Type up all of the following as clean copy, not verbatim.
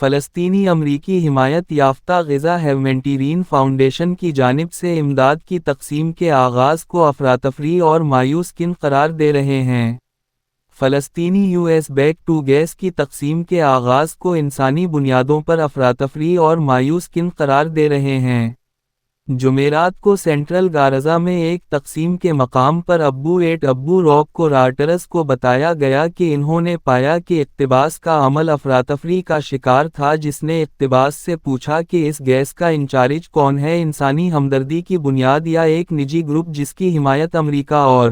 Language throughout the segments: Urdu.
فلسطینی امریکی حمایت یافتہ غزہ ہیومینٹیرین فاؤنڈیشن کی جانب سے امداد کی تقسیم کے آغاز کو افراتفری اور مایوس کن قرار دے رہے ہیں۔ فلسطینی US بیک ٹو گیس کی تقسیم کے آغاز کو انسانی بنیادوں پر افراتفری اور مایوس کن قرار دے رہے ہیں۔ جمعرات کو سینٹرل غزہ میں ایک تقسیم کے مقام پر ابو روک کو رائٹرز کو بتایا گیا کہ انہوں نے پایا کہ اقتباس کا عمل افراتفری کا شکار تھا، جس نے اقتباس سے پوچھا کہ اس گیس کا انچارج کون ہے، انسانی ہمدردی کی بنیاد یا ایک نجی گروپ جس کی حمایت امریکہ اور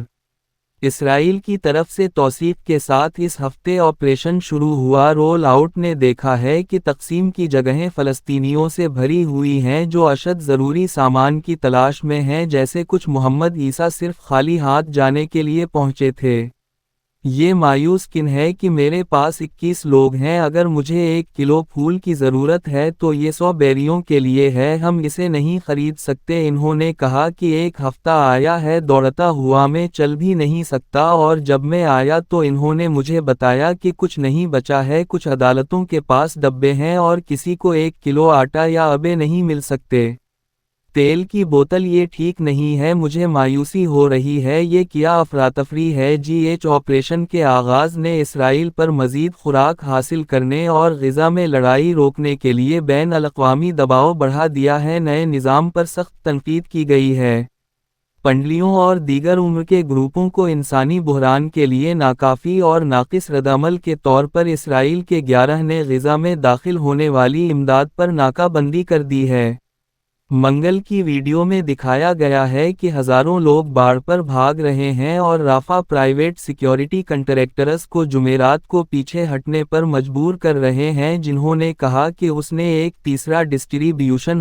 اسرائیل کی طرف سے توثیق کے ساتھ اس ہفتے آپریشن شروع ہوا۔ رول آؤٹ نے دیکھا ہے کہ تقسیم کی جگہیں فلسطینیوں سے بھری ہوئی ہیں جو اشد ضروری سامان کی تلاش میں ہیں، جیسے کچھ محمد عیسیٰ صرف خالی ہاتھ جانے کے لیے پہنچے تھے۔ یہ مایوس کن ہے کہ میرے پاس 21 لوگ ہیں، اگر مجھے 1 کلو پھول کی ضرورت ہے تو یہ 100 بیریوں کے لیے ہے، ہم اسے نہیں خرید سکتے۔ انہوں نے کہا کہ ایک ہفتہ آیا ہے، دوڑتا ہوا میں چل بھی نہیں سکتا، اور جب میں آیا تو انہوں نے مجھے بتایا کہ کچھ نہیں بچا ہے، کچھ عدالتوں کے پاس ڈبے ہیں اور کسی کو 1 کلو آٹا یا ابے نہیں مل سکتے۔ تیل کی بوتل، یہ ٹھیک نہیں ہے، مجھے مایوسی ہو رہی ہے، یہ کیا افراتفری ہے۔ آپریشن کے آغاز نے اسرائیل پر مزید خوراک حاصل کرنے اور غزہ میں لڑائی روکنے کے لیے بین الاقوامی دباؤ بڑھا دیا ہے۔ نئے نظام پر سخت تنقید کی گئی ہے۔ پنڈلیوں اور دیگر عمر کے گروپوں کو انسانی بحران کے لیے ناکافی اور ناقص ردعمل کے طور پر اسرائیل کے 11 نے غزہ میں داخل ہونے والی امداد پر ناکہ بندی کر دی ہے۔ منگل کی ویڈیو میں دکھایا گیا ہے کہ ہزاروں لوگ باڑ پر بھاگ رہے ہیں اور رافع پرائیویٹ سیکیورٹی کنٹریکٹرز کو جمعرات کو پیچھے ہٹنے پر مجبور کر رہے ہیں، جنہوں نے کہا کہ اس نے ایک تیسرا ڈسٹری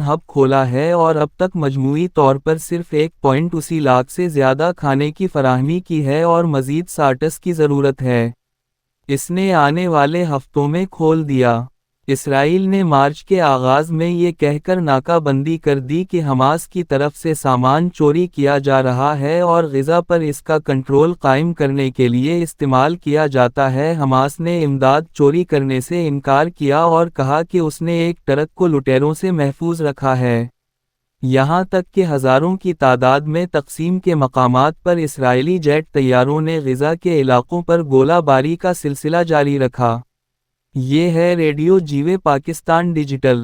ہب کھولا ہے اور اب تک مجموعی طور پر صرف 1.80 لاکھ سے زیادہ کھانے کی فراہمی کی ہے اور مزید 60 کی ضرورت ہے۔ اس نے آنے والے ہفتوں میں کھول دیا۔ اسرائیل نے مارچ کے آغاز میں یہ کہہ کر ناکہ بندی کر دی کہ حماس کی طرف سے سامان چوری کیا جا رہا ہے اور غزہ پر اس کا کنٹرول قائم کرنے کے لیے استعمال کیا جاتا ہے۔ حماس نے امداد چوری کرنے سے انکار کیا اور کہا کہ اس نے ایک ٹرک کو لٹیروں سے محفوظ رکھا ہے۔ یہاں تک کہ ہزاروں کی تعداد میں تقسیم کے مقامات پر اسرائیلی جیٹ طیاروں نے غزہ کے علاقوں پر گولہ باری کا سلسلہ جاری رکھا۔ یہ ہے ریڈیو جیوے پاکستان ڈیجیٹل۔